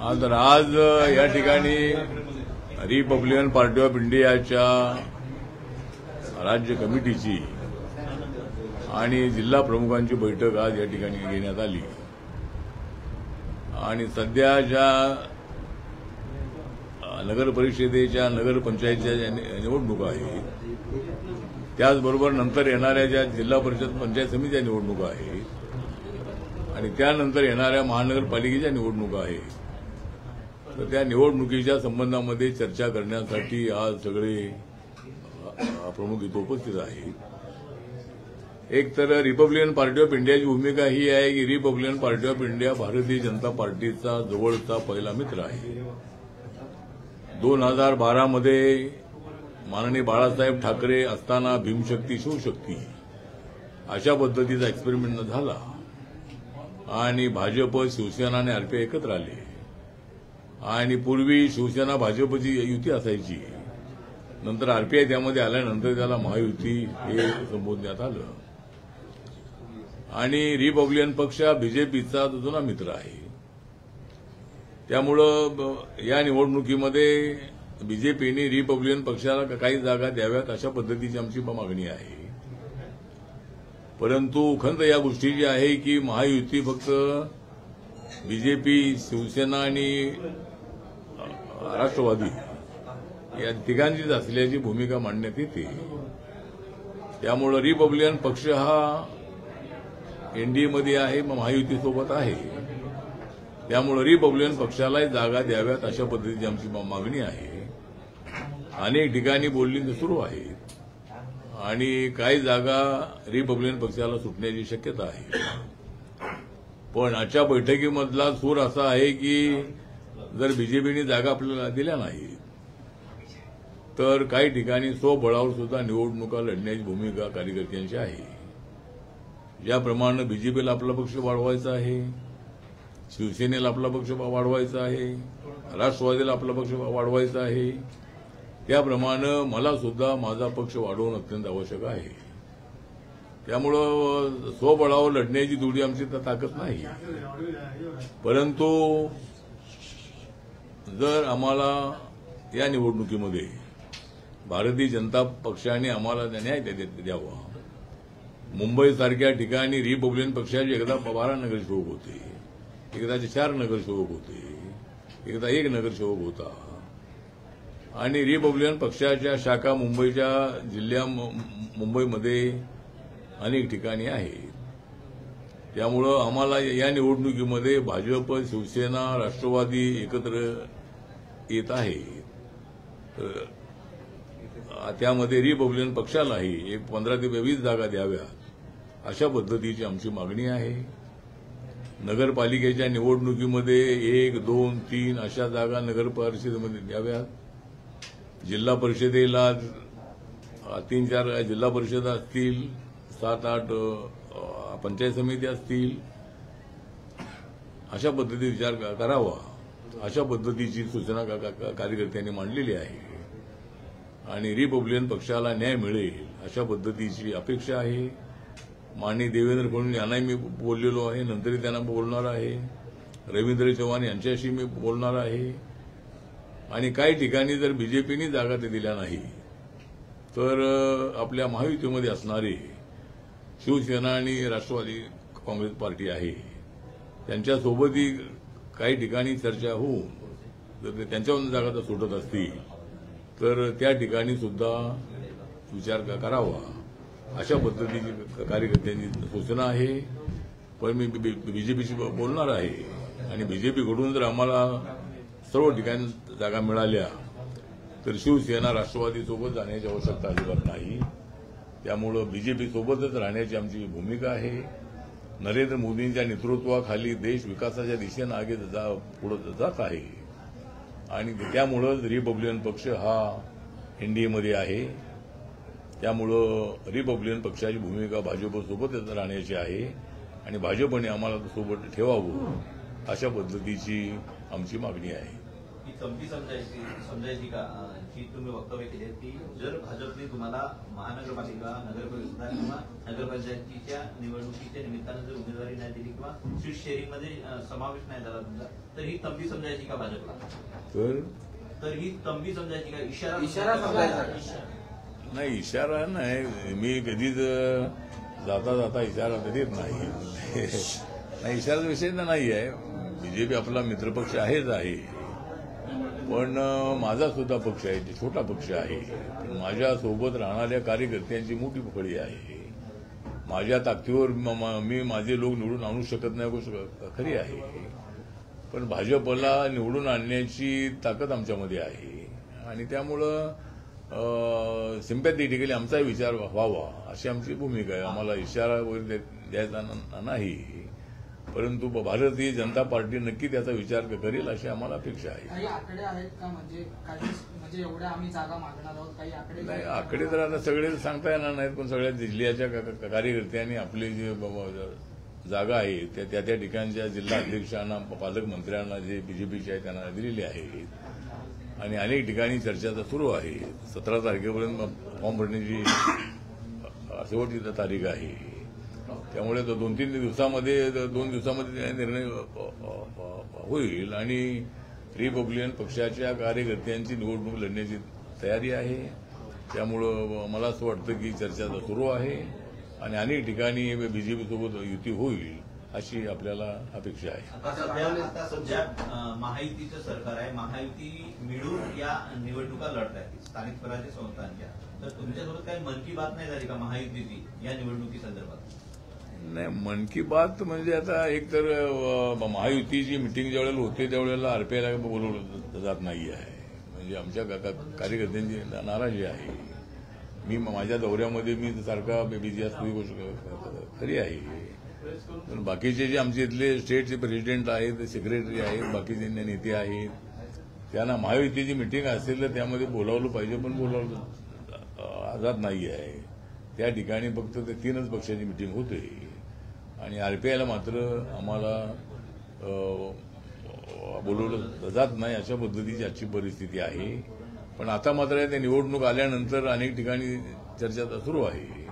आज या ठिकाणी रिपब्लिकन पार्टी ऑफ इंडियाच्या राज्य कमिटीची आणि जिल्हा प्रमुखांची बैठक आज या ठिकाणी घेण्यात आली आणि सध्या ज्या नगर परिषदेच्या नगर पंचायतच्या निवडणुका आहेत त्याचबरोबर नंतर येणाऱ्या ज्या जिल्हा परिषद पंचायत समितीच्या निवडणुका आहेत आणि त्यानंतर येणाऱ्या महानगरपालिकेच्या निवडणुका आहेत तर त्या निवडणुकीच्या संबंधामध्ये चर्चा करण्यासाठी आज सगळे प्रमुख इथे उपस्थित आहेत। एक तर रिपब्लिकन पार्टी ऑफ इंडियाची भूमिका ही आहे की Republican party of India Bharatiya Janata पार्टीचा जवळचा पहिला मित्र आहे। 2012 मध्ये माननीय बाळासाहेब ठाकरे असताना भीमशक्ती शिवशक्ती अशा पद्धतीचा एक्सपेरिमेंट झाला आणि भाजप शिवसेना आणि आरपीआय एकत्र आले आणि पूर्वी शिवसेना भाजपची युती असायची, नंतर आरपीआय त्यामध्ये आल्यानंतर त्याला महायुती हे संबोधण्यात आलं आणि रिपब्लिकन पक्ष बीजेपीचा जुना मित्र आहे। त्यामुळं या निवडणुकीमध्ये बीजेपीने रिपब्लिकन पक्षाला काही जागा द्याव्यात अशा पद्धतीची आमची मागणी आहे। परंतु खंत या गोष्टीची आहे की महायुती फक्त बीजेपी शिवसेना आणि राष्ट्रवादी या तिघांचीच असल्याची भूमिका मांडण्यात येते। त्यामुळे रिपब्लिकन पक्ष हा एनडीएमध्ये आहे, महायुतीसोबत आहे। त्यामुळे रिपब्लिकन पक्षालाही जागा द्याव्यात अशा पद्धतीची आमची मागणी आहे। अनेक ठिकाणी बोलणी सुरू आहे आणि काही जागा रिपब्लिकन पक्षाला सुटण्याची शक्यता आहे। पण आजच्या बैठकीमधला सूर असा आहे की जर बीजेपीने जागा आपल्याला दिल्या नाही तर काही ठिकाणी स्वबळावर सुद्धा निवडणुका लढण्याची भूमिका कार्यकर्त्यांची आहे। ज्याप्रमाणे बीजेपीला आपला पक्ष वाढवायचा आहे, शिवसेनेला आपला पक्ष वाढवायचा आहे, राष्ट्रवादीला आपला पक्ष वाढवायचा आहे, त्याप्रमाणे मला सुद्धा माझा पक्ष वाढवणं अत्यंत आवश्यक आहे। त्यामुळं स्वबळावर लढण्याची तेवढी आमची ताकद नाही। परंतु जर आम्हाला या निवडणुकीमध्ये भारतीय जनता पक्षाने आम्हाला न्याय द्यावा, मुंबईसारख्या ठिकाणी रिपब्लिकन पक्षाचे एकदा 12 नगरसेवक होते, एकदाचे 4 नगरसेवक होते, एकदा 1 नगरसेवक होता आणि रिपब्लिकन पक्षाच्या शाखा मुंबईच्या मुंबईमध्ये अनेक ठिकाणी आहेत। त्यामुळं आम्हाला या निवडणुकीमध्ये भाजप, शिवसेना, राष्ट्रवादी एकत्र येत आहे। त्यामध्ये रिपब्लिकन पक्षालाही एक 15 ते 20 जागा द्याव्यात अशा पद्धतीची आमची मागणी आहे। नगरपालिकेच्या निवडणुकीमध्ये 1, 2, 3 अशा जागा नगर परिषदेमध्ये द्याव्यात। जिल्हा परिषदेला 3-4 जिल्हा परिषद असतील, 7-8 पंचायत समिती असतील, अशा पद्धतीचा विचार करावा अशा पद्धतीची सूचना कार्यकर्त्यांनी मांडलेली आहे आणि रिपब्लिकन पक्षाला न्याय मिळेल अशा पद्धतीची अपेक्षा आहे। माननीय देवेंद्र फडणवीस यांनाही मी बोललेलो आहे, नंतरही त्यांना बोलणार आहे, रवींद्र चव्हाण यांच्याशी मी बोलणार आहे आणि काही ठिकाणी जर बीजेपीने जागा दिल्या नाही तर आपल्या महायुतीमध्ये असणारे शिवसेना आणि राष्ट्रवादी काँग्रेस पार्टी आहे त्यांच्यासोबतही काही ठिकाणी चर्चा होऊन जर त्यांच्यावरून जागा जर सुटत असतील तर त्या ठिकाणी सुद्धा विचार करावा अशा पद्धतीची कार्यकर्त्यांची सूचना आहे। पण मी बीजेपीशी बोलणार आहे आणि बीजेपीकडून जर आम्हाला सर्व ठिकाणी जागा मिळाल्या तर शिवसेना राष्ट्रवादीसोबत जाण्याची आवश्यकता अजिबात नाही। त्यामुळं बीजेपी सोबतच राहण्याची आमची भूमिका आहे। नरेंद्र मोदींच्या नेतृत्वाखाली देश विकासाच्या दिशेनं पुढे जात आहे आणि त्यामुळं रिपब्लिकन पक्ष हा एनडीएमध्ये आहे। त्यामुळं रिपब्लिकन पक्षाची भूमिका भाजपसोबतच राहण्याची आहे आणि भाजपने आम्हाला सोबत ठेवावं अशा पद्धतीची आमची मागणी आहे। ही तंबी समजायची का जी तुम्ही वक्तव्य केले की जर भाजपने तुम्हाला महानगरपालिका नगरपरिषदा किंवा नगरपंचायतीच्या निवडणुकीच्या निमित्तानं जर उमेदवारी नाही दिली किंवा सीट शेअरिंगमध्ये समावेश नाही झाला तुमचा तर ही तंबी समजायची का भाजपला? तर ही तंबी समजायची का? इशारा समजायचा? नाही, इशारा नाही. मी कधीच जाता जाता इशारा देत नाही. नाही, इशाराचा विषय नाही आहे. बीजेपी आपला मित्रपक्ष आहेच आहे, पण माझा सुद्धा पक्ष आहे, छोटा पक्ष आहे. माझ्या सोबत राहणाऱ्या कार्यकर्त्यांची मोठी पकडी आहे. माझ्या ताकदीवर मी माझे लोक निवडून आणू शकत नाही गोष्ट खरी आहे, पण भाजपला निवडून आणण्याची ताकद आमच्यामध्ये आहे आणि त्यामुळं सिम्पॅथेटिकली आमचाही विचार व्हावा अशी आमची भूमिका आहे. आम्हाला इशारा वगैरे द्यायचा नाही, परंतु भारतीय जनता पार्टी नक्की त्याचा विचार करेल अशी आम्हाला अपेक्षा आहे. काही आकडे आहेत का? म्हणजे एवढ्या आम्ही जागा मागणार आहोत, काही आकडे? नाही, आकडे तर आता सगळे सांगता येणार नाहीत, पण सगळ्या जिल्ह्याच्या कार्यकर्त्यांनी आपले जे जागा आहे त्या त्या ठिकाणच्या जिल्हा अध्यक्षांना, पालकमंत्र्यांना जे बीजेपीचे आहेत त्यांना दिलेली आहे आणि अनेक ठिकाणी चर्चा सुरू आहे. 17 तारखेपर्यंत फॉर्म भरण्याची शेवटची तारीख आहे. त्यामुळे 2-3 दिवसामध्ये 2 दिवसामध्ये निर्णय होईल आणि रिपब्लिकन पक्षाच्या कार्यकर्त्यांची निवडणूक लढण्याची तयारी आहे. त्यामुळं मला असं वाटतं की चर्चा सुरू आहे आणि अनेक ठिकाणी बीजेपीसोबत युती होईल अशी आपल्याला अपेक्षा आहे. आता सध्या महायुतीचं सरकार आहे, महायुती मिळून या निवडणुका लढत आहे स्थानिक स्वराज्य संस्थांच्या. तर तुमच्यासोबत काही मन की बात नाही झाली का महायुतीची या निवडणुकी संदर्भात? नाही, मन की बात म्हणजे आता एक तर महायुतीची मिटिंग ज्यावेळेला होते त्यावेळेला आरपीआयला बोलवलं जात नाही आहे, म्हणजे आमच्या कार्यकर्त्यांची नाराजी आहे. मी माझ्या दौऱ्यामध्ये मी सारखा बिझी असतो ही गोष्ट खरी आहे, पण बाकीचे जे आमचे इथले स्टेटचे प्रेसिडेंट आहेत, सेक्रेटरी आहेत, बाकीचे नेते आहेत, त्यांना महायुतीची मिटिंग असेल तर त्यामध्ये बोलावलं पाहिजे, पण बोलावलं जात नाही आहे. त्या ठिकाणी फक्त ते 3च पक्षाची मिटिंग होते आणि आरपीआयला मात्र आम्हाला बोलवलं जात नाही. अशा पद्धतीची आजची परिस्थिती आहे. पण आता मात्र त्या निवडणूक आल्यानंतर अनेक ठिकाणी चर्चा सुरू आहे.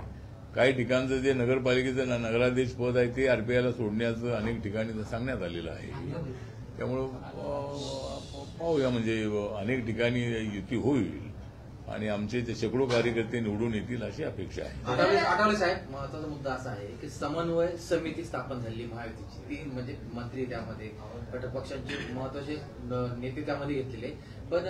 काही ठिकाणचं जे नगरपालिकेचं नगराध्यक्ष पद आहे ते आरपीआयला सोडण्याचं अनेक ठिकाणी सांगण्यात आलेलं आहे. त्यामुळं पाहूया, म्हणजे अनेक ठिकाणी युती होईल आणि आमचे ते शेकडो कार्यकर्ते निवडून येतील अशी अपेक्षा आहे. आठवले साहेब, महत्वाचा मुद्दा असा आहे की समन्वय समिती स्थापन झाली महायुतीची, 3 म्हणजे मंत्री त्यामध्ये, घटक पक्षांचे महत्वाचे नेते त्यामध्ये घेतलेले, पण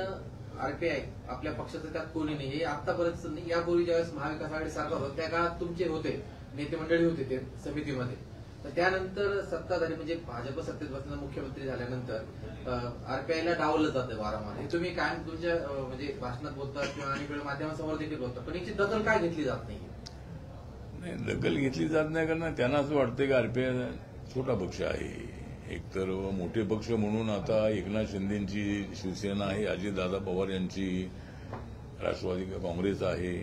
आरपीआय आपल्या पक्षाचं त्यात कोणी नाही. हे आतापर्यंत यापूर्वी ज्यावेळेस महाविकास आघाडी सरकार होतं त्या काळात तुमचे होते, नेते मंडळी होते ते समितीमध्ये. तर त्यानंतर सत्ताधारी म्हणजे भाजप सत्तेत बसल्यानंतर मुख्यमंत्री झाल्यानंतर आरपीआयला डावलं जातं वारंवार. हे तुम्ही काय तुमच्या म्हणजे भाषणात बोलता किंवा अनेक वेळा माध्यमांसमोर देखील बोलता, पण याची दखल काय घेतली जात नाही? नाही, दखल घेतली जात नाही कारण त्यांना असं वाटतं की आरपीआय छोटा पक्ष आहे. एकतर मोठे पक्ष म्हणून आता एकनाथ शिंदेची शिवसेना आहे, अजितदादा पवार यांची राष्ट्रवादी काँग्रेस आहे,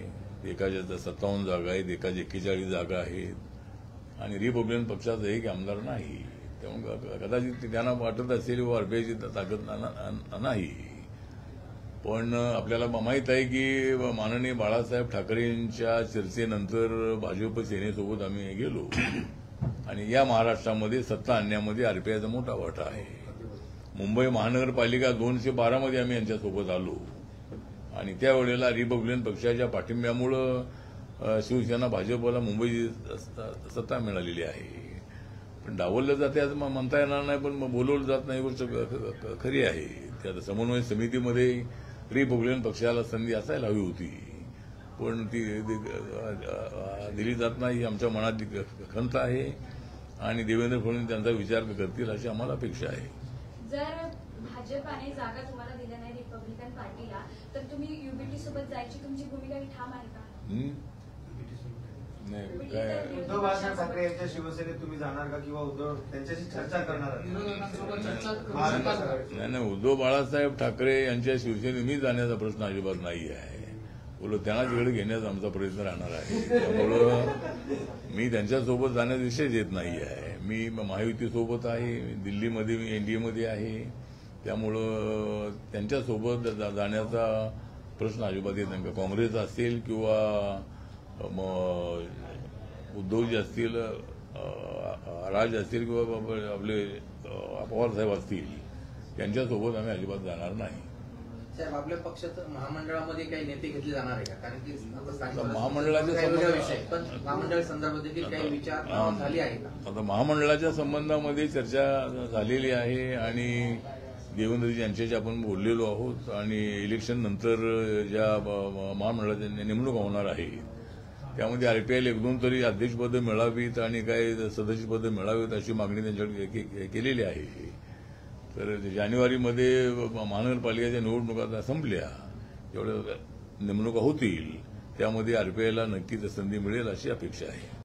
एकाच्या 57 जागा आहेत, एकाच्या 41 जागा आहेत आणि रिपब्लिकन पक्षाचा एक आमदार नाही. त्यामुळे कदाचित त्यांना वाटत असेल आरपीआयची ताकद नाही. पण आपल्याला माहीत आहे की माननीय बाळासाहेब ठाकरेंच्या चर्चेनंतर भाजप सेनेसोबत आम्ही गेलो आणि या महाराष्ट्रामध्ये सत्ता आणण्यामध्ये आरपीआयचा मोठा वाटा आहे. मुंबई महानगरपालिका 212 मध्ये आम्ही यांच्यासोबत आलो आणि त्यावेळेला रिपब्लिकन पक्षाच्या पाठिंब्यामुळं शिवसेना भाजपला मुंबईची सत्ता मिळालेली आहे. पण डावललं जाते असं म्हणता येणार नाही, पण बोलवलं जात नाही गोष्ट खरी आहे. त्या समन्वय समितीमध्ये रिपब्लिकन पक्षाला संधी असायला हवी होती, पण ती दिली जात नाही. आमच्या मनात खंत आहे आणि देवेंद्र फडणवीस त्यांचा विचार करतील अशी आम्हाला अपेक्षा आहे. जर भाजपाने जागा तुम्हाला दिल्या नाही रिपब्लिकन पार्टीला, तर तुम्ही युबीटी सोबत जायची तुमची भूमिका ठाम आहे का? नाही, काय उद्धव बाळासाहेब ठाकरे यांच्या शिवसेनेत तुम्ही जाणार का किंवा उद्धव त्यांच्याशी चर्चा करणार? नाही, उद्धव बाळासाहेब ठाकरे यांच्या शिवसेनेत मी जाण्याचा प्रश्न अजिबात नाही आहे. उलट त्यांना तिकडे घेण्याचा आमचा प्रयत्न राहणार आहे. त्यामुळं मी त्यांच्यासोबत जाण्याचा विषयच येत नाही आहे. मी महायुतीसोबत आहे, दिल्लीमध्ये मी एनडीएमध्ये आहे, त्यामुळं त्यांच्यासोबत जाण्याचा प्रश्न अजिबात येत नाही. काँग्रेस असेल किंवा उद्धवजी असतील, राज असतील किंवा आपले पवार साहेब असतील, त्यांच्यासोबत आम्ही अजिबात जाणार नाही. साहेब, आपल्या पक्षात महामंडळामध्ये काही नेते घेतले जाणार आहे का? कारण की आता स्थानिक महामंडळाच्या काही वेगळा संबंध- विषय, पण महामंडळ संदर्भात देखील काही विचार झाली आहे का? आता महामंडळाच्या संबंधामध्ये चर्चा झालेली आहे आणि देवेंद्रजी यांच्याशी आपण बोललेलो आहोत आणि इलेक्शन नंतर ज्या महामंडळाच्या नेमणूक होणार आहे त्यामध्ये आरपीआयला 1-2 तरी अध्यक्षपदं मिळावीत आणि काही सदस्यपदं मिळावीत अशी मागणी त्यांच्याकडे केलेली आहे. तर जानेवारीमध्ये महानगरपालिकेच्या निवडणुका संपल्या, जेवढ्या नेमणुका होतील त्यामध्ये आरपीआयला नक्कीच संधी मिळेल अशी अपेक्षा आहे.